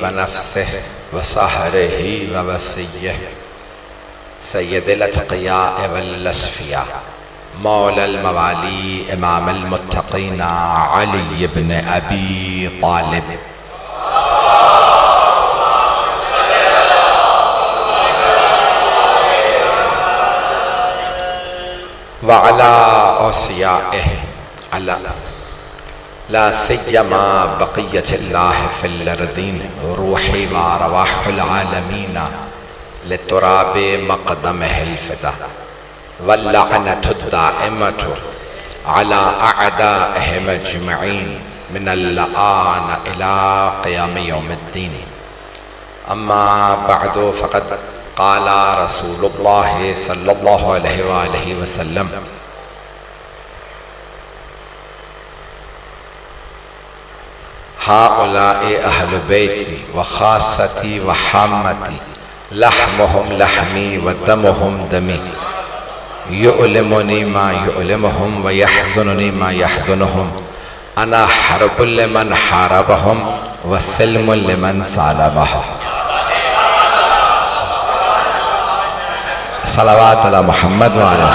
व नफ्सिही व सहरिही व वसिय्यिह सय्यदिल अत्क़ियाअ वल अस्फ़िया मौलल मवाली इमामुल मुत्तक़ीन अली इब्न अबी तालिब व अला औसियाइहि अला ला सिय्यमा बक़िय्यतुल्लाह फिल अर्दीन रूही व अरवाहुल आलमीन लितुराबि मक़दमिहिल फ़िदा वल्लअनतु दाइमतु अला अअदाइहिम अजमईन मिनल आन इला क़ियाम यौमिद्दीन अम्मा बअदु फ़क़द क़ाला रसूलुल्लाह सल्लल्लाहु अलैहि वसल्लम हाउलाए अहलु बैती व खासती व हामती लहमुहुम लहमी व दमुहुम दमी युअलिमुनी मा युअलिमुहुम व यहज़ुनुनी मा यहज़ुनुहुम अना हर्बुल लिमन हारबहुम व सिल्मुल लिमन सालबहुम। सलावत अला मुहम्मद व अला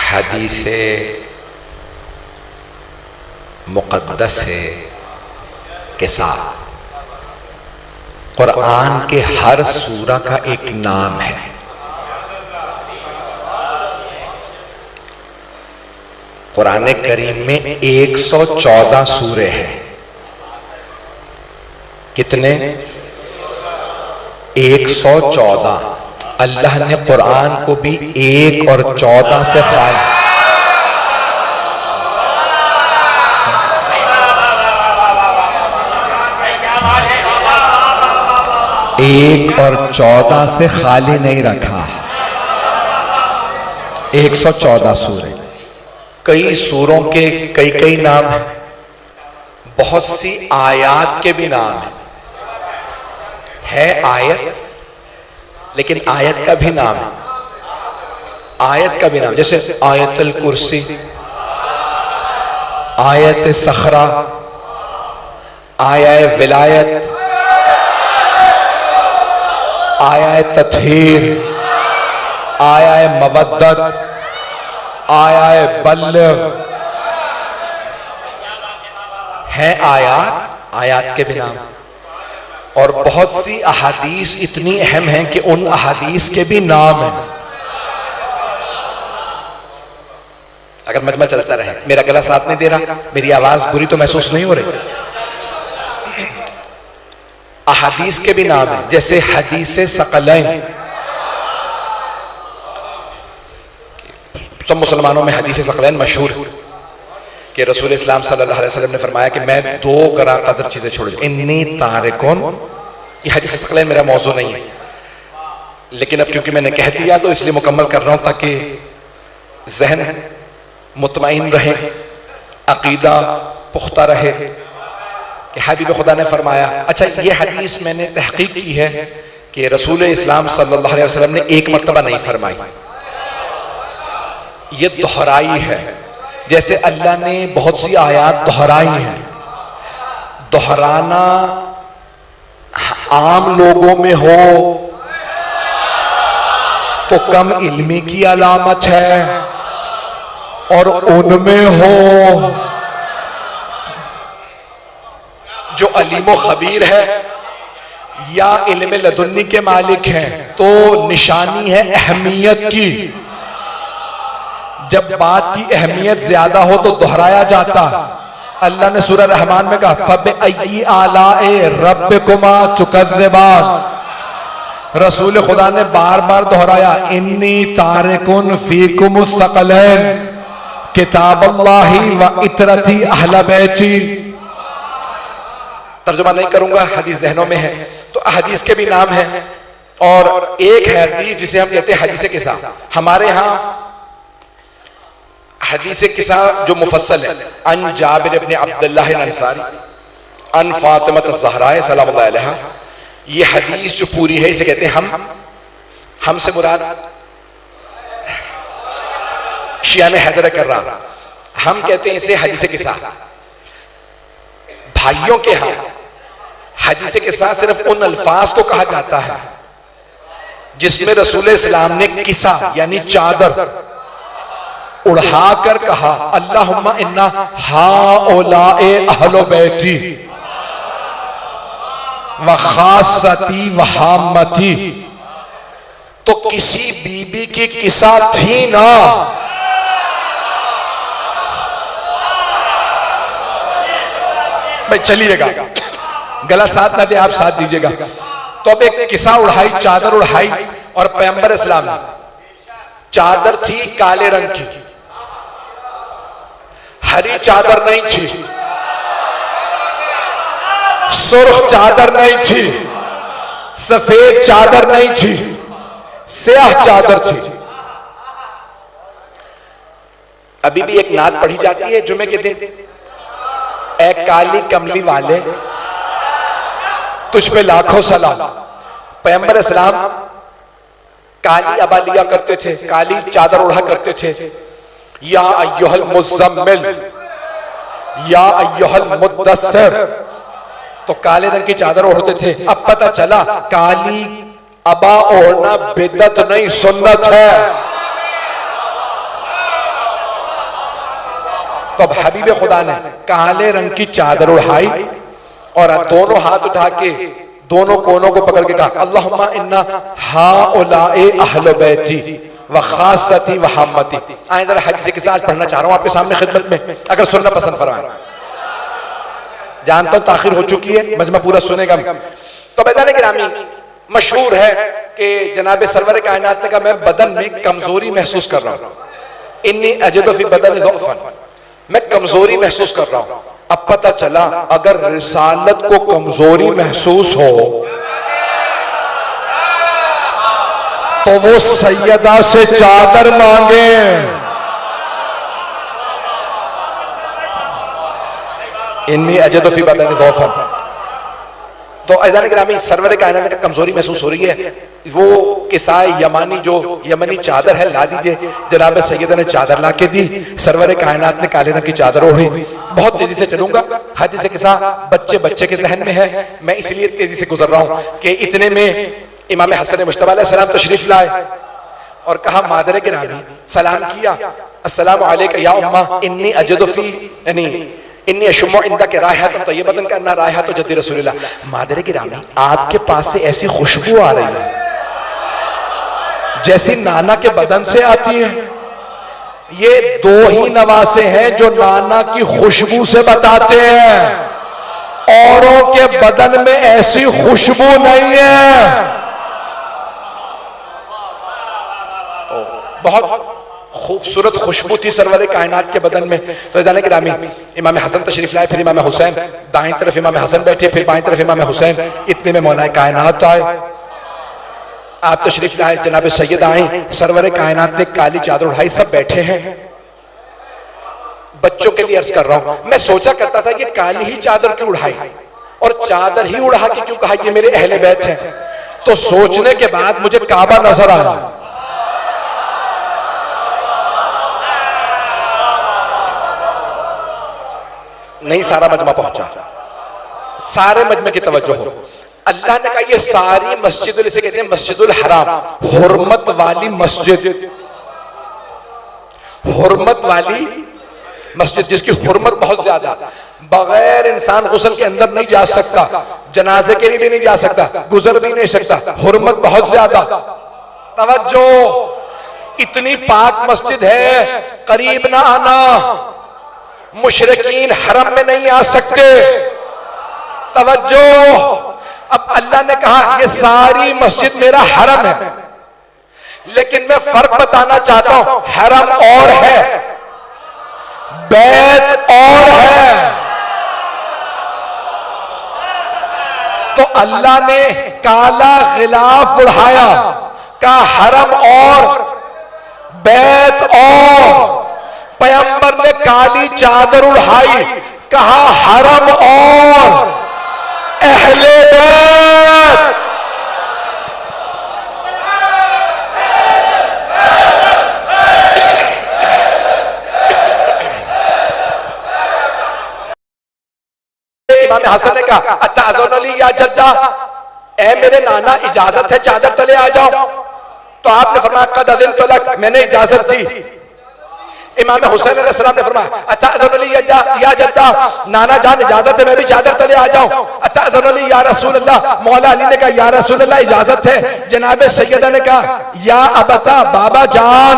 हदीसे मुक़द्दस के साथ कुरान के हर सूरा का एक नाम है। कुरान करीम में 114 सूरे हैं। कितने? 114। अल्लाह ने कुरान को भी 1 और 14 से खाली 1 और 14 से खाली नहीं रखा। 114 सूरे। कई सूरों के कई कई नाम हैं, बहुत सी आयात के भी नाम है आयत, लेकिन आयत का भी नाम है। आयत का भी नाम जैसे आयतुल कुर्सी, आयत सखरा, आया विलायत, आया तत्हीर, आया मवद्दत, आया बल्लग है। आयात के भी नाम। और बहुत सी अहादीस इतनी अहम हैं कि उन अहादीस के भी नाम हैं। अगर मजमा चलता रहे, मेरा गला साथ नहीं दे रहा, मेरी आवाज बुरी तो महसूस नहीं हो रही। अहादीस के भी नाम है, जैसे हदीसे सकलैन। सब मुसलमानों में हदीसे सकलैन मशहूर कि रसूल इस्लाम सल्लल्लाहु अलैहि वसल्लम ने फरमाया कि मैं 2 गरा कदर चीजें छोड़ दूं। इन्नी तारिकुन, ये हदीसे सकलैन मेरा मौजू नहीं है, लेकिन अब क्योंकि मैंने कह दिया तो इसलिए मुकम्मल कर रहा हूं ताकि जहन मुतमईन रहे, अकीदा पुख्ता रहे कि हबीब खुदा ने फरमाया। अच्छा, ये हदीस मैंने तहकीक की है कि रसूल इस्लाम सल्लल्लाहु अलैहि वसल्लम ने 1 मर्तबा नहीं फरमाई, ये दोहराई है। जैसे अल्लाह ने बहुत सी आयात दोहराई हैं। दोहराना आम लोगों में हो तो कम इल्मी की अलामत है, और उनमें हो जो अलीमो खबीर है या इल्म लदुन्नी के मालिक हैं तो निशानी है अहमियत की। जब बात की अहमियत ज्यादा हो तो दोहराया जाता। अल्लाह ने सूरह रहमान में कहा फबिअय्यि आलाए रब्बिकुमा तुकज़्ज़िबान। रसूल खुदा ने बार बार दोहराया इन्नी तारिकुन फीकुमुस सकलैन किताबल्लाहि व इतरती अहल बैती। तर्जुमा नहीं करूंगा, हदीस जहनों में है। तो हदीस के भी नाम है। और एक है हदीस जिसे हम कहते हैं हदीस किसा। हमारे यहाँ हदीस किसा जो मुफस्सल है, अन जाबिर इब्न अब्दुल्लाह अंसारी अन फातिमा ज़हरा सलामुल्लाह अलैहा, ये हदीस जो पूरी है इसे कहते हैं हमसे मुराद शिया ने हैदर कर रहा, हम कहते हैं इसे हदीस किस्सा। भाइयों के यहां हदीस किस्सा सिर्फ उन अल्फाज को कहा जाता है जिसमें रसूल इस्लाम ने किसा यानी चादर उड़ाकर कहा, अल्लाहुम्मा इन्ना हाउलाए अहलो बैती व खासती व हामती। तो किसी बीबी की किसा थी ना, भाई चलिएगा, गला साथ ना दे, आप साथ दीजिएगा। तो अब एक किसा उड़ाई, चादर उड़ाई, और पैगंबर इस्लाम चादर थी काले रंग की, हरी चादर नहीं थी, सुर्ख चादर नहीं थी, सफेद चादर नहीं थी, स्याह चादर थी। अभी भी एक नात पढ़ी जाती है जुमे के दिन, ए काली कमली वाले तुझ पे लाखों सलाम। पैगंबर इस्लाम काली अबा लिया करते थे, काली चादर ओढ़ा करते थे। या अय्युहल मुज़म्मिल या अय्युहल मुद्दस्सिर, तो काले रंग की चादर ओढ़ते थे। अब पता चला काली अबा ओढ़ना बिदअत नहीं, सुन्नत है। तो अब हबीब खुदा ने काले रंग की चादर उड़ाई और दोनों हाथ उठा के दोनों कोनों को पकड़ के कहा, अल्लाहुम्मा इन्ना हाउलाए अहले बैती व खासती व हामती। आए जरा हदीस के साथ पढ़ना चाह रहा हूं आपके सामने खिदमत में, अगर सुनना पसंद फरमाएं। जानता हूं ताखिर हो चुकी है, मजमा पूरा सुनेगा। तो बैदान गिरामी मशहूर है कि जनाब सरवर कायनात ने कहा, मैं बदन में कमजोरी महसूस कर रहा हूं, इन्नी अजदु फी बदन ज़ौफ़न, मैं कमजोरी महसूस कर रहा हूं। अब पता चला अगर रिसालत को कमजोरी महसूस हो तो वो सैयदा से चादर मांगे। इन्नी अजदु फी बदन ज़ौफ़न। तो अज़ान गिरामी सरवर कायनात का कमजोरी महसूस हो रही है, वो किसाए यमानी जो यमनी चादर है ला दीजिए। जनाब सैयदा ने चादर ला के दी, सरवर कायनात ने काले रंग की चादर ओढ़ी। बहुत तेजी से चलूंगा, हदीस किस्सा बच्चे बच्चे के जहन में है, मैं इसलिए तेजी से गुजर रहा हूं कि इतने में इमाम हसन मुज्तबा अलैहिस्सलाम तशरीफ लाए और कहा, मादर गिरामी सलाम किया, अस्सलामु अलैका या उम्मा इन्नी अजदु फी यानी इन्नी अशुम्मु इंदक रायहतन तय्यबतन का अन्ना रायहतु जद्दी रसूलिल्लाह। मादर गिरामी आपके पास से ऐसी खुशबू आ रही है जैसी नाना के बदन से आती है। ये दो ही नवासे हैं जो नाना की खुशबू से बताते हैं, औरों के बदन में ऐसी खुशबू नहीं है। बहुत खूबसूरत खुशबू थी सरवर कायनात के बदन में। तो जाने के नामी इमाम हसन तशरीफ लाए, फिर इमाम हुसैन, दाईं तरफ इमाम हसन बैठे, फिर बाईं तरफ इमाम हुसैन। इतने में मौलाए कायनात आए, आप तशरीफ लाए, जनाब सैयद आए, सरवर कायनात ने काली चादर उड़ाई, सब बैठे हैं। बच्चों के लिए अर्ज कर रहा हूं, मैं सोचा करता था ये काली ही चादर क्यों उड़ाई और चादर ही उड़ा के क्यों कहा ये मेरे अहले बैत हैं। तो सोचने के बाद मुझे काबा नजर आया। नहीं सारा मजमा पहुंचा, सारे मजमे की तवज्जो हो। अल्लाह ने कहा ये सारी मस्जिद, इसे कहते हैं मस्जिदुल हराम, हुर्मत वाली मस्जिद, हुर्मत वाली मस्जिद जिसकी हुर्मत बहुत ज्यादा, बगैर इंसान गुस्ल के अंदर नहीं जा सकता, जनाजे के लिए भी नहीं जा सकता, गुजर भी नहीं सकता, हुर्मत बहुत ज्यादा। तवज्जो, इतनी पाक मस्जिद है, करीब ना आना, मुशरिकीन हरम में नहीं आ सकते। तवज्जो, अब अल्लाह ने कहा ये सारी मस्जिद मेरा हरम है, लेकिन मैं फर्क बताना चाहता हूं, हरम और है, बैत और है। तो अल्लाह ने काला गिलाफ उड़ाया, कहा हरम और बैत और। पैगंबर ने काली चादर उड़ाई, कहा हरम और अहले बैत। इमाम हसन ने कहा अतअज़ुनी या जद्दा, ए मेरे नाना इजाजत है चादर तले आ जाओ। तो आपने फरमाया कद अज़िनतु लक, मैंने इजाजत दी। इमाम हुसैन अलैहिस्सलाम ने फरमाया अतअज़ुनी या जद्दा, नाना जान इजाजत है मैं भी चादर तले आ जाऊं। अतअज़ुनी या रसूल अल्लाह, मौला अली ने कहा या रसूल अल्लाह इजाजत है। जनाब सैयदा ने कहा या अबता, बाबा जान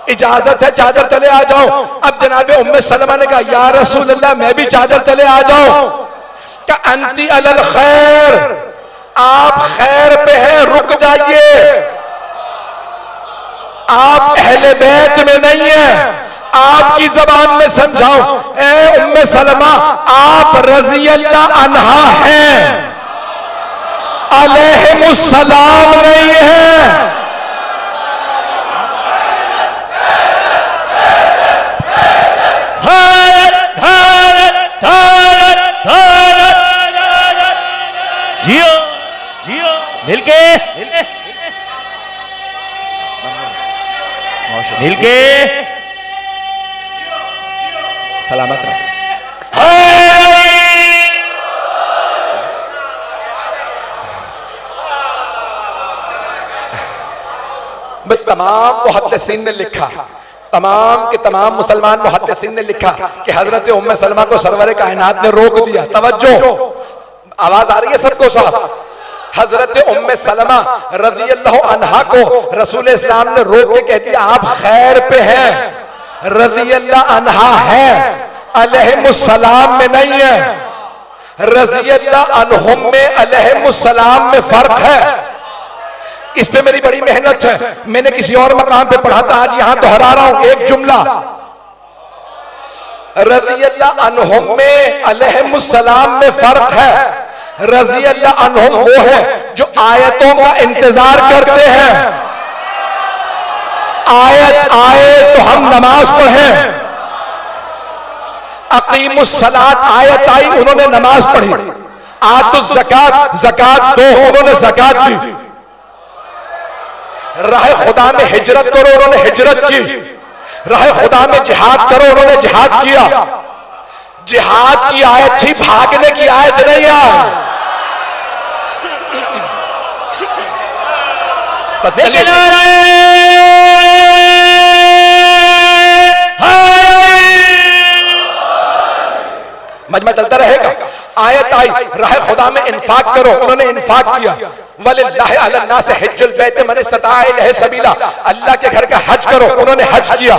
इजाजत है चादर तले आ जाओ। अब जनाब उम्मे सलमा ने कहा या रसूल अल्लाह मैं भी चादर तले आ जाऊं। क्या अंती अलल खैर, आप खैर पे हैं, रुक जाइए, आप अहले बैत में नहीं है। आपकी जबान में समझाऊं, ए उम्मे सलमा आप रज़ी अल्लाह अन्हा हैं, अलैहिमुस्सलाम नहीं है। जियो जियो मिलके मिलके सलामत रहे। तमाम मुहद्दिसीन ने लिखा, तमाम के तमाम मुसलमान मुहद्दिसीन ने लिखा कि हजरत उम्मे सलमा को सरवर कायनात ने रोक दिया। तवज्जो, आवाज आ रही है सबको साफ। हजरत उम्मे सलमा रज़ियल्लाहु अन्हा को रसूल इस्लाम ने रोक के कह दिया आप खैर पे हैं, रज़ियल्लाहु अन्हा है, अलैहिमुस्सलाम में नहीं है। रज़ियल्लाहु अन्हुम में अलैहिमुस्सलाम में फर्क है। इस पे मेरी बड़ी मेहनत है, मैंने किसी और मकाम पे पढ़ा था, आज यहां दोहरा रहा हूं एक जुमला। रज़ियल्लाहु अन्हुम में अलैहिमुस्सलाम में फर्क है। रज़ियल्लाहु अन्हुम वो है जो आयतों का इंतजार करते हैं, आयत आए तो हम नमाज पढ़ें। अकीमुस्सलात आयत आई, उन्होंने नमाज पढ़ी। आतुज़ ज़कात, ज़कात दो, उन्होंने ज़कात दी। राह खुदा में हिजरत करो, उन्होंने हिजरत की। राह खुदा में जिहाद करो, उन्होंने जिहाद किया। जिहाद की आयत थी, भागने की आयत नहीं आई। मजमा चलता रहेगा। आयत आई, राह खुदा में इंफाक करो, उन्होंने इंफाक किया। वलिल्लाहि अला नास हिज्जुल बैत मन इस्तताअ इलैहि सबीला, अल्लाह के घर का हज करो, उन्होंने हज किया।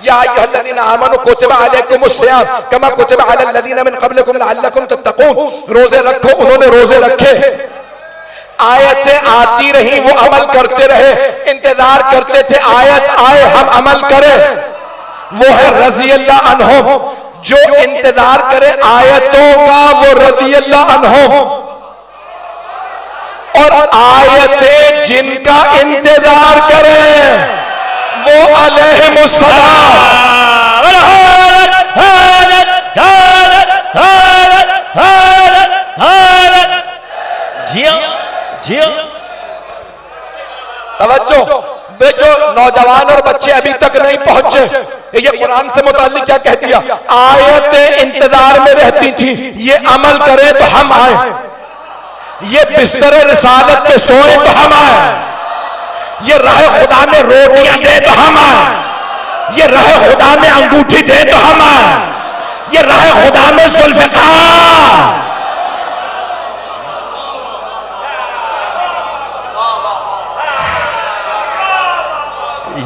या अय्युहल्लज़ीना आमनू कुतिबा अलैकुमुस सियाम कमा कुतिबा अलल लज़ीना मिन क़ब्लिकुम लअल्लकुम तत्तक़ून, रोजे रखो, उन्होंने रोजे रखे। आयतें आती रही, वो अमल करते रहे, इंतजार करते थे आयत आए हम अमल करें। वो है रज़ियल्लाहु अन्हुम, जो इंतजार करे आयतों का, वो रज़ियल्लाहु अन्हुम। और आयतें जिनका इंतजार करें वो अलैहिमुस्सलाम। तवज्जो, जो नौजवान और बच्चे अभी तक नहीं पहुंचे, ये कुरान से मुताल्लिक क्या कह दिया, आयतें इंतजार में रहती थी, ये अमल करें तो हम आए, ये बिस्तर रिसालत पे सोए तो हम आए, ये राह खुदा में रोटियां दे तो हम आए, ये राह खुदा में अंगूठी दे तो हम आए, ये राह खुदा में जुल्फ़िकार।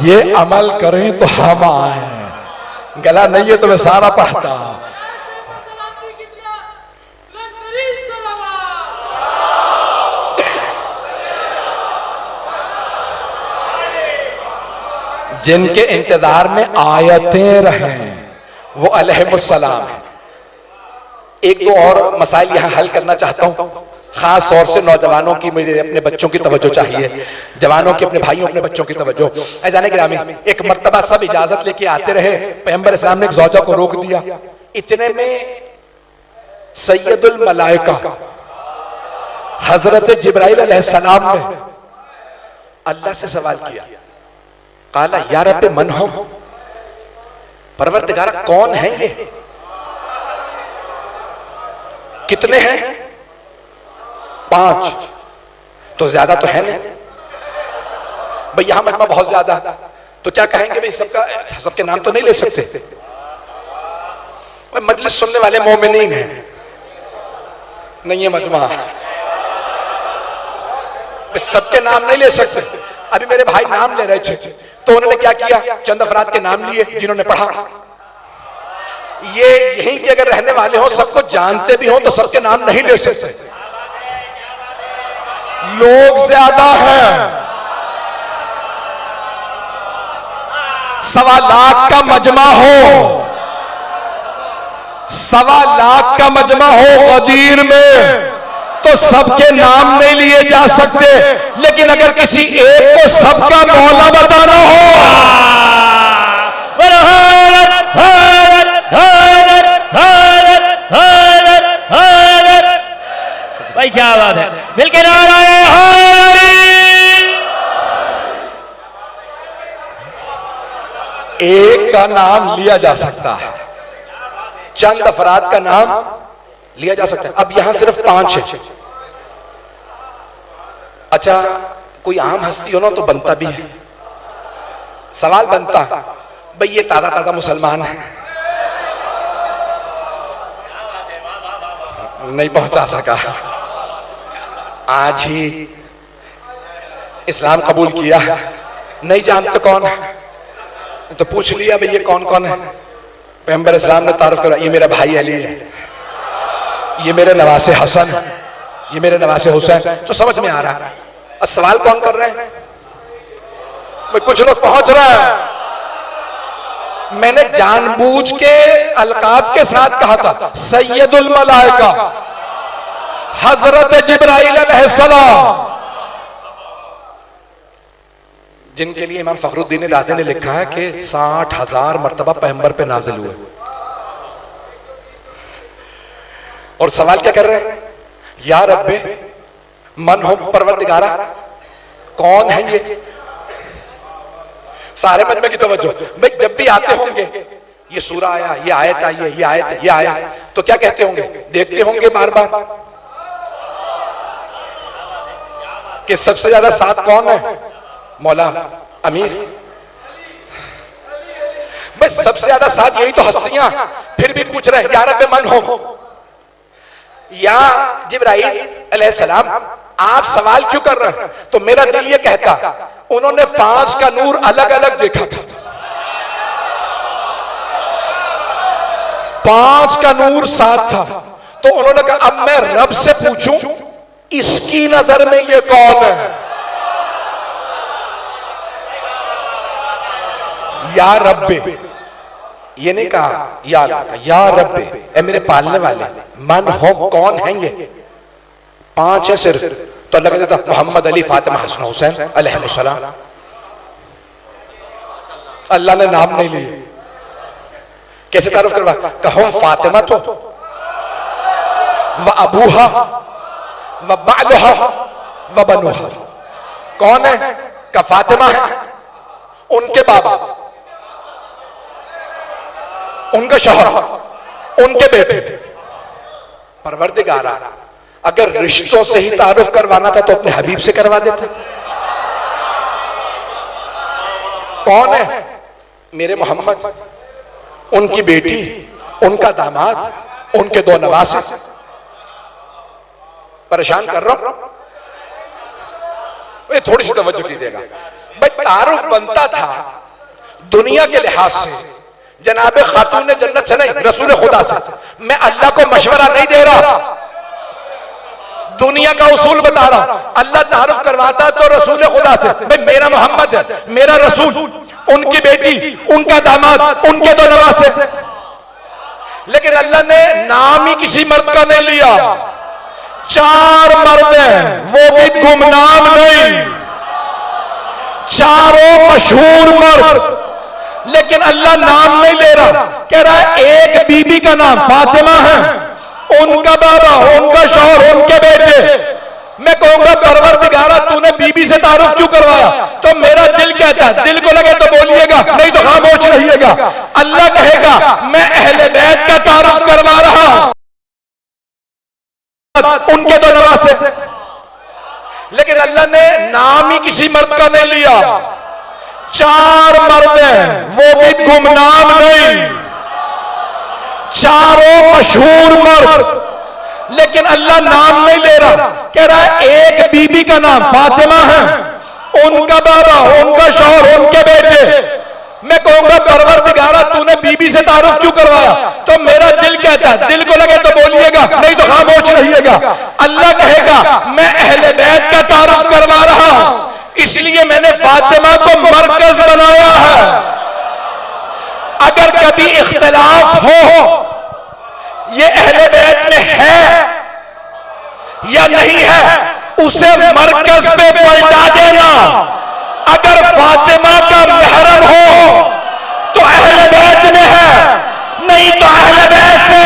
ये अमल करें तो हम आए। गला नहीं है तो मैं सारा पढ़ता। जिनके इंतजार में आयतें रहें वो अलैहिमुस्सलाम है। एक दो और मसाइल यहां हल करना चाहता हूं, खास तौर से नौजवानों की, मुझे अपने बच्चों की तवज्जो चाहिए, जवानों की, अपने भाइयों, अपने बच्चों की तवज्जो। ऐज़ान गिरामी, एक मर्तबा सब इजाजत लेके आते रहे, पैगंबर इस्लाम ने एक ज़ौजा को रोक दिया। इतने में सैयदुल मलाइका हजरत जिब्राइल अलैहिस्सलाम ने अल्लाह से सवाल किया, काला या रब्बे मन हो, परवरदिगार कौन है ये? कितने हैं? 5। तो ज्यादा तो है नहीं भाई, यहां मजमा बहुत ज्यादा, तो क्या कहेंगे भाई सबके नाम तो नहीं ले सकते? मजलिस सुनने वाले मोमिनीन हैं, नहीं है मजमा, सबके नाम नहीं ले सकते। अभी मेरे भाई नाम ले रहे थे तो उन्होंने क्या किया, चंद अफराद के नाम लिए जिन्होंने पढ़ा। ये यहीं के अगर रहने वाले हो, सबको जानते भी हो, तो सबके नाम नहीं ले सकते। लोग ज्यादा हैं, 1.25 लाख का मजमा हो, 1.25 लाख का मजमा हो गदीर में, तो सबके नाम नहीं लिए जा सकते। लेकिन अगर किसी एक को सबका मौला बताना हो, भाई क्या बात है, मिलके नाराए हैदरी। एक का नाम लिया जा सकता है, चंद अफराद का नाम लिया जा सकता है। अब यहां सिर्फ 5 है। अच्छा, कोई आम हस्ती हो ना तो बनता भी है, सवाल बनता भाई ये ताजा ताजा मुसलमान है, नहीं पहुंचा सका, आज ही इस्लाम कबूल किया, नहीं जानते कौन है, तो पूछ लिया भाई ये कौन कौन है। पैगंबर इस्लाम ने तारुफ करा, ये मेरा भाई अली है, ये मेरे नवासे हसन, ये मेरे नवासे हुसैन, तो समझ में आ रहा है। अब सवाल कौन कर रहे हैं? कुछ लोग पहुंच रहा है। मैंने जानबूझ के अलकाब के साथ कहा था, सैयदुल मलाइका हजरत जिब्राइल अलैहिस्सलाम, जिनके लिए इमाम फखरुद्दीन राज़ी ने लिखा है कि 60,000 मर्तबा पैगंबर पे नाजिल हुए। और सवाल क्या कर रहे हैं? या रब्बे मन हो परवरदिगारा, कौन है ये? सारे मजमे की तवज्जो भाई, जब भी आते होंगे ये सूरा आया, ये आयत आई है, ये आयत, ये आया, तो क्या कहते होंगे? देखते होंगे बार बार कि सबसे ज्यादा साथ कौन है? मौला अमीर। बस सबसे ज्यादा साथ यही तो हस्तियां, फिर भी पूछ रहे हैं या रब्बे मन हो, या जिब्राइल अलैहिस्सलाम आप सवाल क्यों कर रहे हैं? तो मेरा दिल ये कहता, उन्होंने 5 का नूर अलग अलग देखा था, 5 का नूर साथ था, तो उन्होंने कहा अब मैं रब से पूछूं इसकी नजर में ये कौन है? या रब्बे, ये नहीं कहा या अल्लाह का, या रब्बे ए मेरे पालने वाले, मन हो कौन है ये? 5 है सिर्फ, तो अल्लाह कहता मोहम्मद अली फातिमा हसन हुसैन अलैहिस्सलाम। अल्लाह ने नाम नहीं लिए, कैसे तारुफ करवा? कहो फातिमा तो व अबूहा व बालुहा व बनुहा, कौन है? का फातिमा है, उनके बाबा, उनका शौहर, उनके बेटे। परवरदिगारा अगर रिश्तों से ही तारुफ करवाना था तो अपने हबीब से करवा देता। कौन है? मेरे मोहम्मद, उनकी बेटी, उनका दामाद, उनके 2 नवासे। परेशान कर रहा हूं, थोड़ी सी तवज्जो कीजिएगा भाई। तारुफ बनता था दुनिया के लिहाज से जनाबे खातून जन्नत से नहीं, रसूल खुदा से। मैं अल्लाह को मशवरा नहीं दे रहा, दुनिया का उसूल बता रहा। अल्लाह तारुफ करवाता तो रसूल खुदा से, भाई मेरा मोहम्मद है, मेरा रसूल, उनकी बेटी, उनका दामाद, उनके 2 नवासे। लेकिन अल्लाह ने नाम ही किसी मर्द का नहीं लिया। 4 मर्द हैं, वो भी गुमनाम नहीं, चारों मशहूर मर्द, लेकिन अल्लाह नाम नहीं ले रहा। कह रहा है एक बीबी का नाम फातिमा है, उनका बाबा, उनका शौहर, उनके बेटे। मैं कहूंगा परवरदिगारा तूने बीबी से तारुफ क्यों करवाया? तो मेरा दिल कहता है, दिल को लगे तो बोलिएगा, नहीं तो खामोश रहिएगा। अल्लाह कहेगा मैं अहले बैत का तारुफ करवा रहा हूं। बाद उनके दो नवासे। लेकिन अल्लाह ने नाम ही किसी मर्द का नहीं लिया, 4 मर्द हैं, वो भी गुमनाम नहीं, चारों मशहूर मर्द। लेकिन अल्लाह नाम नहीं ले रहा, कह रहा है एक बीबी का नाम फातिमा है, उनका बाबा, उनका शौहर, उनके बेटे। मैं कहूंगा परवरदिगारा तूने बीबी से तारुफ क्यों करवाया? तो मेरा दिल कहता है, दिल को लगे तो बोलिएगा, नहीं तो खामोश रहिएगा। अल्लाह कहेगा मैं अहले बैत का तारुफ करवा रहा हूं, इसलिए मैंने फातिमा को मरकज बनाया है। अगर कभी इख्तिलाफ हो ये अहले बैत में है या नहीं है, उसे मरकज पे पलटा देना। अगर फातिमा का महरम हो तो अहले बैत में है, नहीं तो अहले बैत से।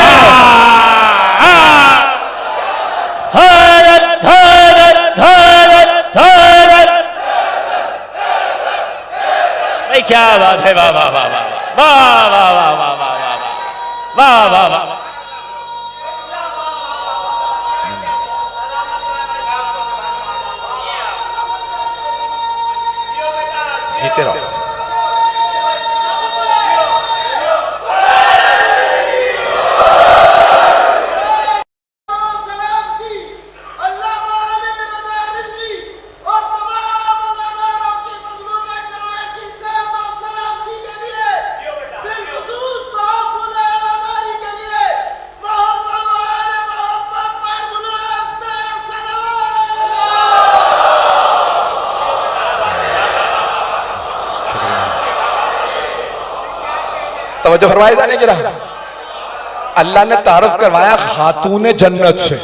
क्या बात है, वाह वाह वाह वाह वाह वाह वाह वाह वाह वाह वाह वाह। जीते रहो। तवज्जो फरमाए जाने गिरा। अल्लाह ने तारुफ करवाया खातून जन्नत से।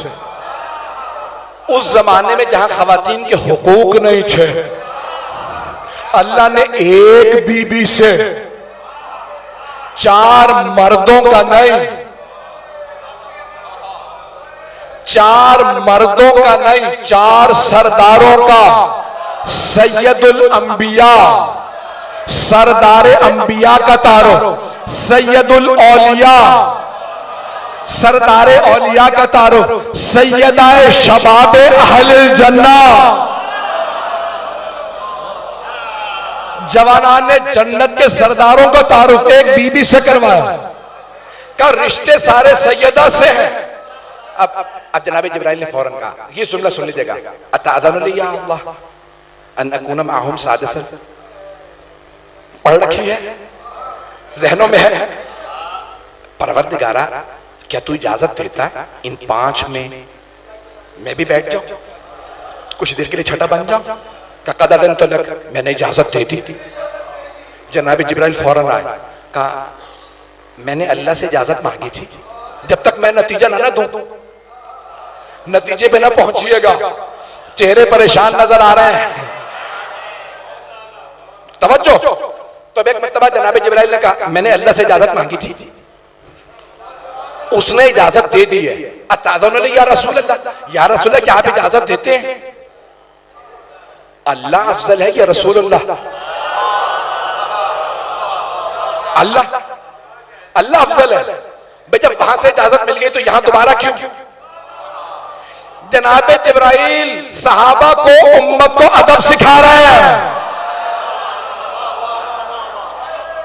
उस जमाने में जहां खवातीन के हुकूक नहीं थे, अल्लाह ने एक बीबी से, 4 मर्दों का नहीं, 4 मर्दों का नहीं, 4 सरदारों का, सैयदुल अंबिया, सरदार अंबिया का तारुफ, सैयदुल औलिया, सरदार औलिया का तारुफ, सैयदाए शबाब अहलिल जन्ना। जवानान ने जन्नत के सरदारों का तारुफ एक बीबी से करवाया, का रिश्ते सारे सैयदा से हैं। अब जनाब जिब्राइल ने फौरन कहा, ये जुमला सुन लीजिएगा, अताज़नु ली या अल्लाह अन अकून माहुम सादिसन। पढ़ रखी है, जहनों में है। परवरदिगारा क्या तू इजाजत देता इन 5 में मैं भी बैठ जाऊं, कुछ देर के लिए छठा बन जाऊं? कदरन तो लग, मैंने इजाजत दे दी। जनाब जिब्राइल फौरन आए, कहा मैंने अल्लाह से इजाजत मांगी थी, जब तक मैं नतीजा ना दूं, नतीजे पे ना पहुंचिएगा। चेहरे परेशान नजर आ रहे हैं, तवज्जो। तो एक मर्तबा जनाब जिब्राइल ने कहा मैंने अल्लाह से इजाजत मांगी थी, उसने इजाजत दे दी है। अताज़नु ली या रसूल अल्लाह, या रसूल अल्लाह क्या आप इजाजत देते हैं? अल्लाह अफजल है या रसूल अल्लाह? अल्लाह, अल्लाह अफजल है। भाई जब वहां से इजाजत मिल गई तो यहां दोबारा क्यों? जनाब जिब्राइल सहाबा को, उम्मत को अदब सिखा रहे हैं।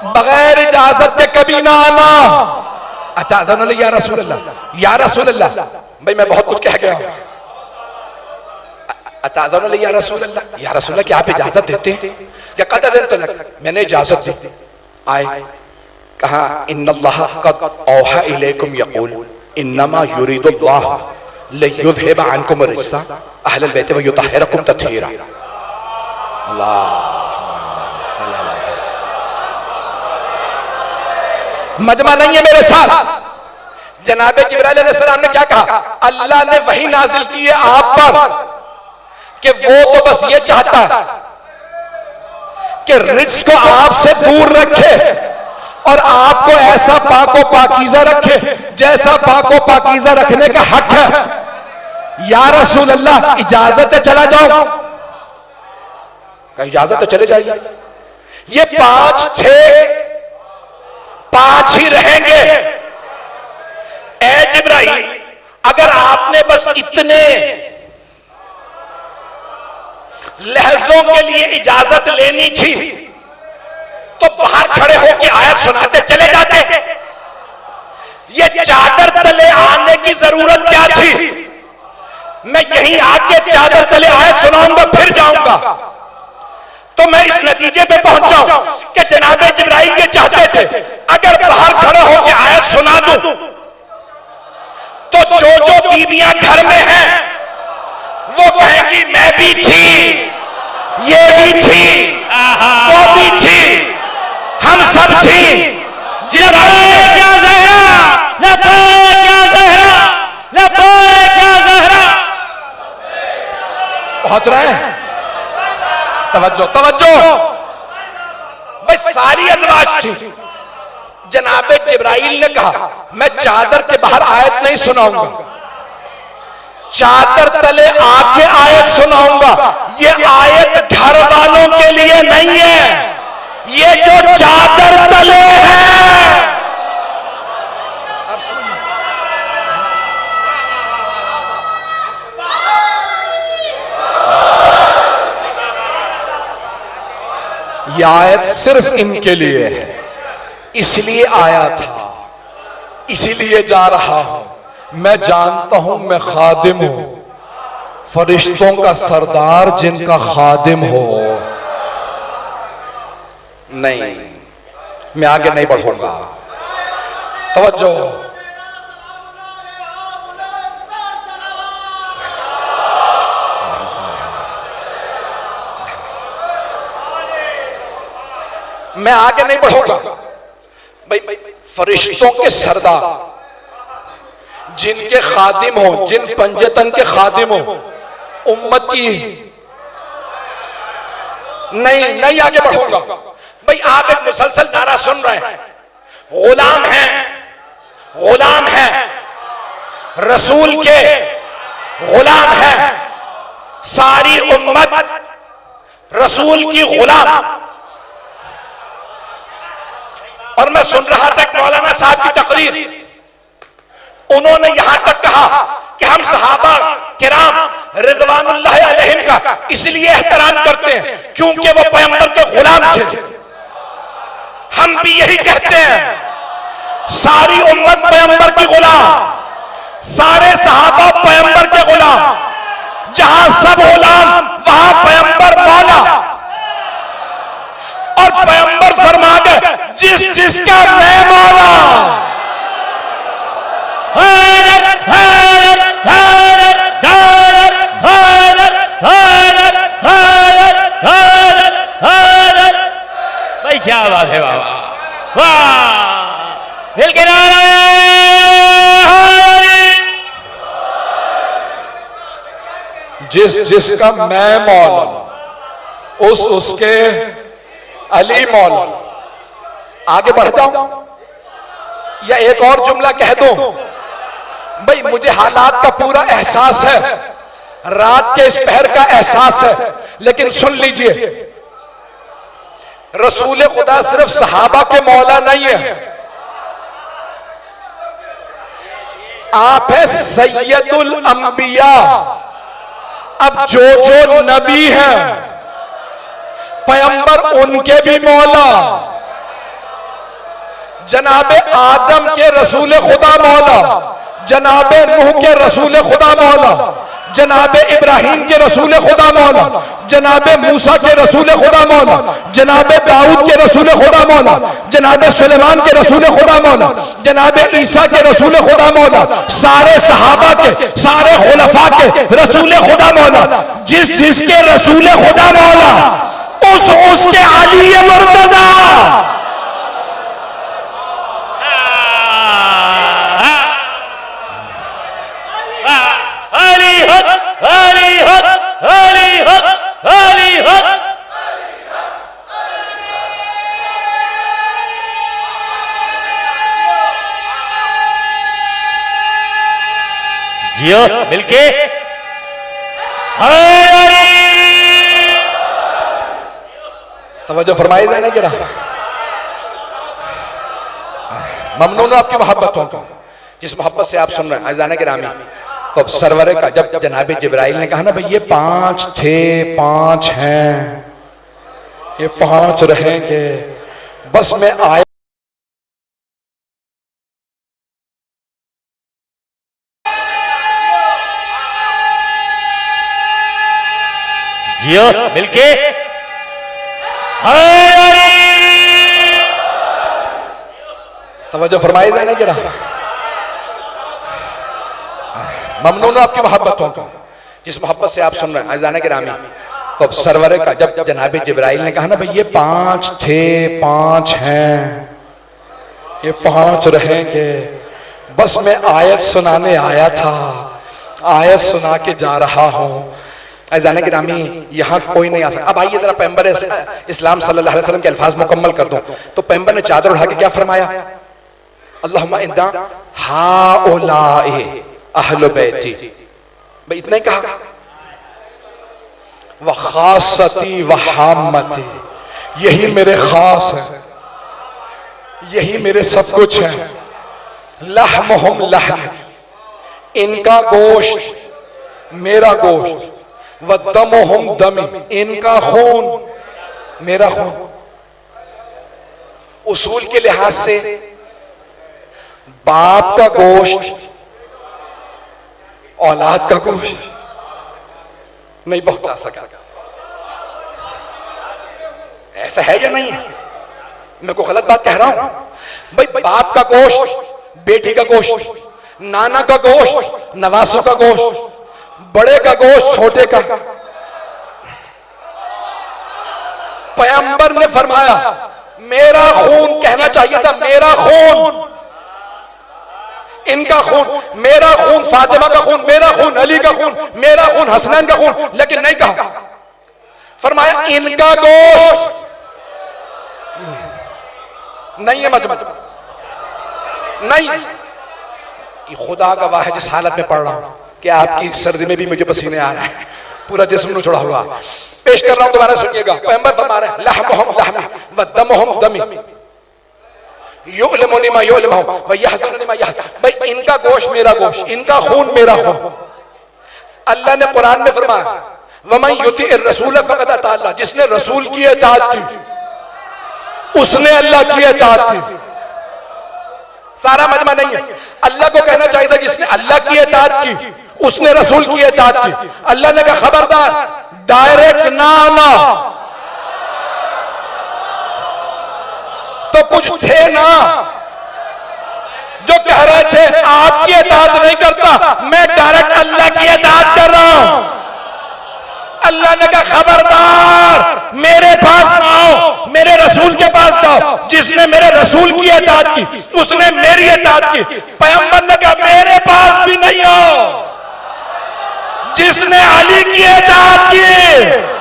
बगैर इजाजत के कभी ना आना। अताज़नु ली या रसूल अल्लाह, या रसूल अल्लाह। भाई मैं बहुत कुछ कह गया हूं। अताज़नु ली या रसूल अल्लाह, या रसूल अल्लाह क्या आप इजाजत देते हैं? या कद अज़नतु लक, मैंने इजाजत दी। आए कहा इन्नल्लाह क़द औहा इलैकुम यक़ूल इन्नमा युरीदुल्लाह लियुज़हिबा अन्कुम रिज्सा अहलल बैत व युतहिरकुम तत्हीरा। अल्लाह मजमा नहीं है मेरे साथ। जनाब जिब्राइल अलैहिस्सलाम ने क्या कहा? अल्लाह ने वही नाजिल की है आप पर कि वो तो बस ये चाहता है कि रिज्क को आपसे दूर रखे और आपको ऐसा पाको पाकीज़ा रखे जैसा पाको पाकीज़ा रखने का हक है। या रसूल अल्लाह इजाजत है चला जाओ। इजाजत तो चले जाइए। ये 5 थे, 5 ही रहेंगे। ए जिब्राइल अगर आपने बस इतने लहजों के लिए इजाजत लेनी थी तो बाहर खड़े होकर आयत सुनाते चले जाते। ये चादर तले आने की जरूरत क्या थी? मैं यहीं आके चादर तले आयत सुनाऊंगा फिर जाऊंगा। तो मैं इस नतीजे पे पहुंचा कि जनाबे जिब्राइल ये चाहते थे अगर बाहर खड़े होकर आयत सुना दूं तो जो बीबियां घर में हैं वो कहेंगी मैं भी थी, ये भी थी, वो भी थी, हम सब थी। पहुंच रहे हैं? तवज्जो तवज्जो भाई, सारी अज़वाज थी। जनाबे जिब्राइल ने कहा मैं चादर के बाहर आयत नहीं सुनाऊंगा, चादर तले आके आयत सुनाऊंगा। ये आयत घर वालों के लिए नहीं है, ये जो चादर तले है। यह आयत सिर्फ इनके लिए है, इसलिए आया था, इसीलिए जा रहा हूं। मैं जानता हूं मैं खादिम हूं, फरिश्तों का सरदार जिनका खादिम हो। नहीं, मैं आगे नहीं बढ़ूंगा। तवज्जो, मैं आगे नहीं बढ़ूंगा। भाई फरिश्तों के सरदार जिनके खादिम हो, जिन पंजतन के खादिम हो, उम्मत की नहीं आगे बढ़ूंगा। भाई आप एक मुसलसल नारा सुन रहे हैं, गुलाम हैं, गुलाम हैं, रसूल के गुलाम हैं, सारी उम्मत रसूल की गुलाम। और मैं सुन रहा था मौलाना साहब की तकरीर, उन्होंने यहां तक कहा कि हम सहाबा किराम रिज़वानुल्लाह अलैहिम का इसलिए एहतराम करते हैं क्योंकि वो पैगंबर के गुलाम थे। हम भी यही कहते हैं, सारी उम्मत पैगंबर की गुलाम, सारे सहाबा पैगंबर के गुलाम। जहां सब गुलाम वहां पैगंबर मौला। और पैगंबर फरमा गए जिसका मैं मौला। भाई क्या बात है बाबा, वाह, दिल के नारे। जिसका मैं मौला, उसके अली मौला। आगे बढ़ जाऊं या एक और जुमला कह दूं? भाई मुझे हालात का पूरा एहसास है, रात के इस पहर का एहसास है, लेकिन सुन लीजिए, रसूल खुदा सिर्फ सहाबा के मौला नहीं है, आप है सैयदुल अंबिया। अब जो नबी हैं पैगंबर उनके भी मौला। जनाबे आदम के रसूल खुदा मौला, जनाबे नूह के रसूल खुदा मौला, जनाबे इब्राहिम के रसूल खुदा मौला, जनाबे मूसा के रसूल खुदा मौला, जनाबे दाऊद के रसूल खुदा मौला, जनाबे सुलेमान के रसूल खुदा मौला, जनाबे ईसा के रसूल खुदा मौला, सारे सहाबा के, सारे खुलफा के रसूल खुदा मौला। जिसके रसूल खुदा मौला उसके अली मुर्तजा। जियो मिलके तवज्जो फरमाई जाने जरा। ममनून आपकी मोहब्बतों का, जिस मोहब्बत से आप सुन रहे हैं अज़ान गिरामी, तो अब सरवरे का जब जनाब जिब्राइल ने कहा ना भाई ये 5 थे 5 हैं, ये 5 रहेंगे, बस मैं आया जियो मिलके तवज्जो फरमाई जाने गिरा। ममनून आपकी मोहब्बतों का, जिस मोहब्बत से आप सुन रहे हैं अज़ान गिरामी, तो अब सरवरे का जब जनाब जिब्राइल ने कहा ना भाई ये 5 थे 5 हैं, ये 5 रहेंगे, बस मैं आयत सुनाने आया था, आयत सुना के जा रहा हूं। अज़ान गिरामी यहाँ कोई नहीं आ सकता। अब आइए जरा पैगंबर इस्लाम सल्लल्लाहु अलैहि वसल्लम के अल्फाज मुकम्मल कर दूं। तो पैगंबर ने चादर उठा के क्या फरमाया? अल्लाहुम्मा इन्ना हाउलाए अहलु बैती, भाई इतना ही कहा। व खासती व हामती, यही मेरे खास है, यही मेरे सब कुछ है। लहमुहुम लहम, इनका गोश्त मेरा गोश्त, व दमुहुम दमी, इनका खून मेरा खून। उसूल के लिहाज से बाप का गोश्त औलाद का गोश्त नहीं पहुंचा सका। ऐसा है या नहीं है? मैं को गलत बात कह रहा हूं? भाई बाप का गोश्त, बेटी का गोश्त, नाना का गोश्त, नवासों का गोश्त, बड़े का गोश्त, छोटे का। पैगंबर ने फरमाया मेरा खून, कहना चाहिए था मेरा खून, इनका खून, मेरा खून, फातिमा का खून, मेरा खून, अली का खून, मेरा खून, हसनैन का खून, लेकिन नहीं कहा। फरमाया इनका गोश्त नहीं है मजमा, नहीं। खुदा गवाह है जिस हालत में पढ़ रहा हूं कि आपकी सर्दी में भी मुझे पसीने आ रहे हैं, पूरा जिस्म छुड़ा हुआ। पेश कर रहा हूं, दोबारा सुनिएगा। पैगंबर फरमा रहे हैं लहमुहुम लहमी व दमुहुम दमी, युअलमुनी मा युअलमुहुम व यहज़नुनी मा यहज़न, भाई इनका गोश्त मेरा गोश्त, इनका खून मेरा खून। अल्लाह ने कुरान में फरमाया वमन युतिइर रसूल फक़द अता अल्लाह, जिसने रसूल की इताअत की उसने अल्लाह की इताअत की। सारा मजमा नहीं है। अल्लाह को कहना चाहिए था जिसने अल्लाह की इताअत की उसने रसूल की इताअत की। अल्लाह ने कहा खबरदार, डायरेक्ट ना आना। तो कुछ थे ना जो कह रहे थे आपकी इताअत नहीं करता, मैं डायरेक्ट अल्लाह की इताअत कर रहा हूं। अल्लाह ने कहा खबरदार, मेरे पास ना आओ, मेरे रसूल के पास जाओ। जिसने मेरे रसूल की इताअत की उसने मेरी इताअत की। पैगंबर ने कहा मेरे पास भी नहीं आओ, जिसने अली की इताअत की।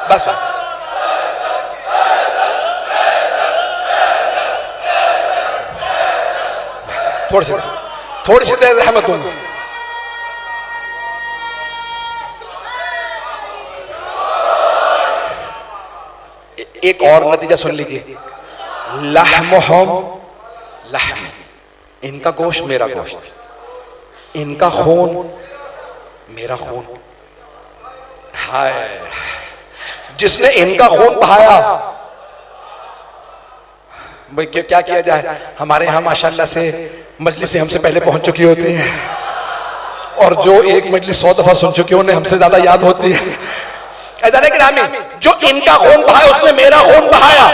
बस थोड़ी सी तेज रहमत दूंगा। एक और नतीजा सुन लीजिए, लहमुहुम लहम, इनका गोश्त मेरा गोश्त, इनका खून मेरा खून। हाय, जिसने इनका खून बहाया, भाई क्या किया जाए। हमारे यहाँ माशाल्लाह से मजलिसें हमसे पहले पहुंच चुकी होती हैं, और जो एक मजलिस 100 दफा सुन चुकी है उन्हें हमसे ज्यादा याद होती है। अज़ान गिरामी, जो इनका खून बहाया उसने मेरा खून बहाया।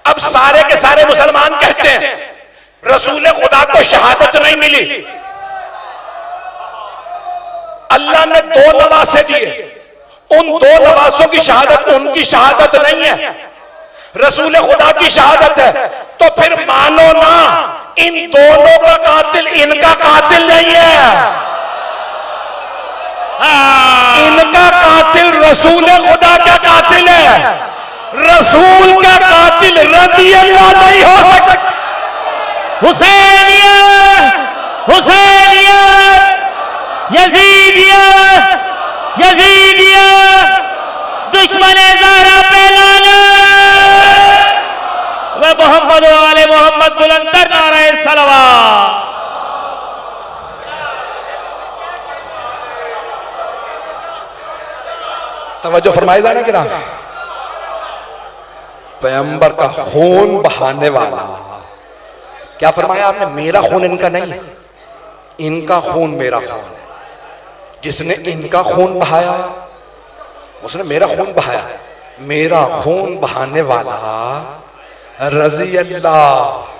अब सारे के सारे मुसलमान कहते हैं रसूल खुदा को शहादत नहीं मिली। अल्लाह ने 2 नवासे दिए, उन 2 नवासों की शहादत उनकी शहादत नहीं है, रसूल खुदा की शहादत है। तो फिर मानो ना, इन दोनों का कातिल इनका कातिल नहीं है, इनका कातिल रसूल खुदा का कातिल है। रसूल का कातिल रज़ी अल्लाह नहीं हो सकता। हुसैनिया, हुसैनिया, यजीदिया, यजीदिया, दुश्मन ज़हरा पहला बुलंदर नारे सलवात। तवज्जो फरमाई जाना कि ना, पैगंबर का खून बहाने वाला, क्या फरमाया आपने? मेरा खून इनका नहीं, इनका खून मेरा खून है। जिसने इनका खून बहाया उसने मेरा खून बहाया। मेरा खून बहाने वाला रजी अल्लाह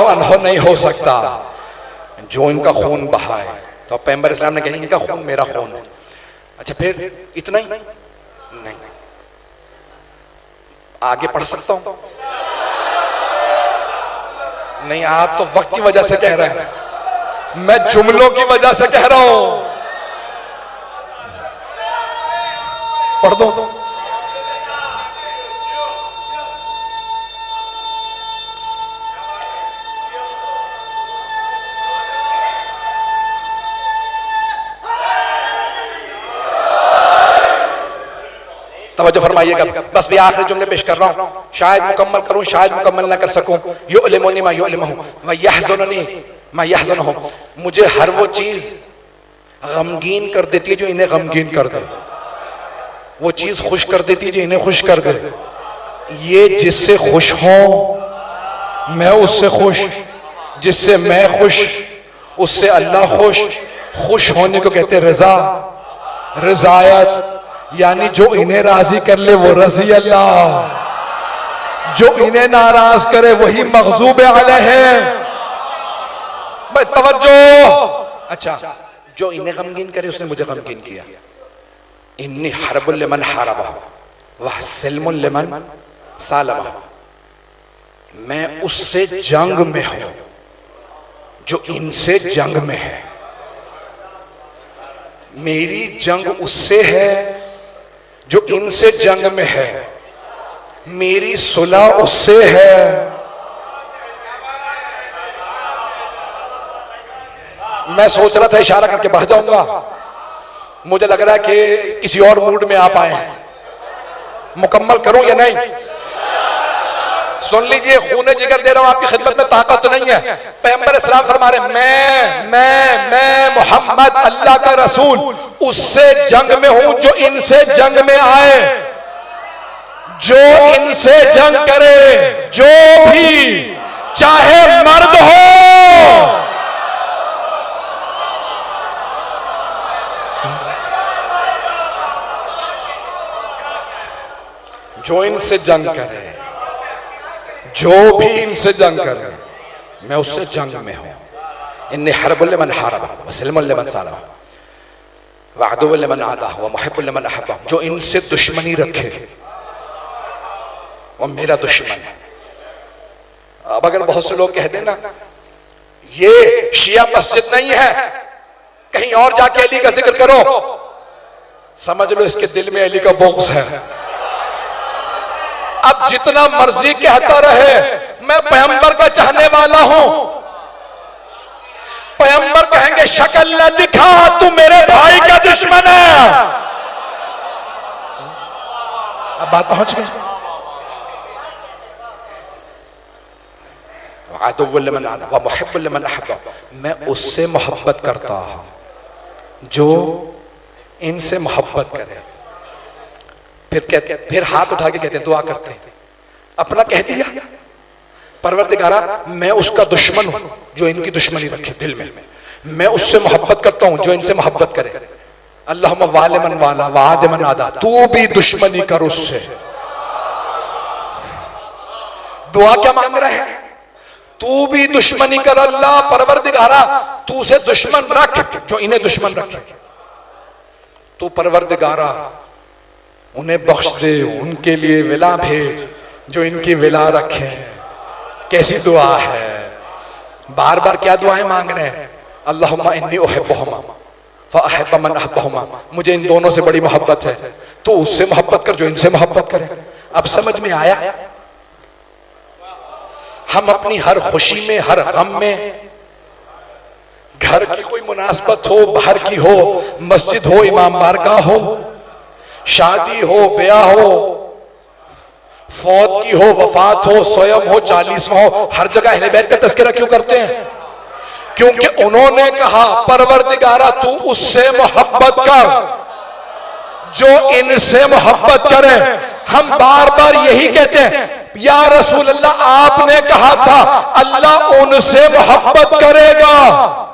अन्हु नहीं हो सकता जो इनका खून बहाए। तो पैगंबर इस्लाम ने कहा इनका खून मेरा खून है। अच्छा फिर इतना ही नहीं, आगे पढ़ सकता हूं? नहीं, आप तो वक्त की वजह से कह रहे हैं, मैं जुमलों की वजह से कह रहा हूं। पढ़ दो। तवज्जो फरमाइएगा, बस भी आखिरी जुमले पेश कर रहा हूं, शायद मुकम्मल करूं शायद मुकम्मल ना कर सकूं। युअलिमुनी मा युअलिमुहु व यहज़ुनुनी मा यहज़ुनुहुु, मुझे हर वो चीज गमगीन कर देती है जो इन्हें गमगीन कर दे, वो चीज खुश कर देती है जो इन्हें खुश कर दे। ये जिससे खुश हो मैं उससे खुश, जिससे मैं खुश उससे अल्लाह खुश। खुश होने को कहते रजा, रजायत, यानी जो इन्हें राजी कर ले वो रजी अल्लाह, जो इन्हें नाराज करे वही मग़ज़ूब अलैह है। तवज्जो। अच्छा, जो इन्हें गमगीन करे उसने मुझे गमगीन किया। इन्नी हरबुल लिमन हरबा वह सिल्मुल लिमन सालमा, मैं उससे जंग में हूं जो इनसे जंग में है। मेरी जंग उससे है जो इनसे जंग में है, मेरी सुलह उससे है। मैं सोच रहा था इशारा करके बढ़ जाऊंगा, मुझे लग रहा है कि किसी और मूड में आप आए हैं। मुकम्मल करूं या नहीं? सुन लीजिए, खूने जिगर दे रहा हूं, आपकी खिदमत में ताकत तो नहीं है। पैगंबर इस्लाम फरमा रहे मैं मोहम्मद अल्लाह का रसूल उससे जंग में हूं जो इनसे जंग में आए, जो इनसे जंग करे, जो भी चाहे मर्द हो, जो इनसे जंग करे, जो भी इनसे जंग करे, मैं उससे जंग में हूं। इन्नी हरबुल लिमन हरबा व सिल्मुल लिमन सालमा व अदुव्वुल लिमन आदा व मुहिब्बुल लिमन अहब्बा, जो इनसे दुश्मनी रखे वो मेरा दुश्मन है। अब अगर बहुत से लोग कह देना ये शिया मस्जिद नहीं है, कहीं और जाके अली का जिक्र करो, समझ लो इसके दिल में अली का बुग़्ज़ है। अब जितना मर्जी कहता रहे, मैं पैगंबर का चाहने वाला हूं। पैगंबर कहेंगे शक्ल न दिखा, तू मेरे भाई का दुश्मन है। अब बात पहुंच गई। अदुव्वुल लिमन आदा व मुहिब्बुल लिमन अहब्बा, मैं उससे मोहब्बत करता हूं जो इनसे मोहब्बत करे। फिर हाथ उठा के कहते हैं, दुआ करते हैं, अपना कह दिया, परवरदिगारा मैं उसका दुश्मन हूं जो इनकी दुश्मनी रखे दिल में, मैं उससे मोहब्बत करता हूं जो इनसे मोहब्बत करे। अल्लाहुम्मा वालिमन वाला वादिमन आदा, तू भी दुश्मनी कर उससे। दुआ क्या मांग रहे हैं? तू भी दुश्मनी कर अल्लाह, परवरदिगारा तू से दुश्मन रख जो इन्हें दुश्मन रखे। तू परवरदिगारा उन्हें बख्श दे, उनके लिए विला भेज जो इनकी विला रखे। कैसी दुआ है, बार बार क्या दुआएं मांग रहे हैं? अल्लाहुम्मा इन्नी उहिब्बुहुमा फअहिब्ब मन अहब्बहुमा, मुझे इन दोनों से बड़ी मोहब्बत है, तो उससे मोहब्बत कर जो इनसे मोहब्बत करे। अब समझ में आया? हम अपनी हर खुशी में, हर गम में, घर की कोई मुनासबत हो, बाहर की हो, मस्जिद हो, इमाम बारगाह हो, शादी हो, ब्याह हो, फौत की हो, वफात हो, स्वयं हो, 40वां हो, हर जगह अहले बैत का तस्करा क्यों करते हैं? क्योंकि उन्होंने कहा परवरदिगारा तू उससे मोहब्बत कर जो इनसे मोहब्बत करे। हम बार बार यही कहते हैं, या रसूल अल्लाह आपने कहा था अल्लाह उनसे मोहब्बत करेगा।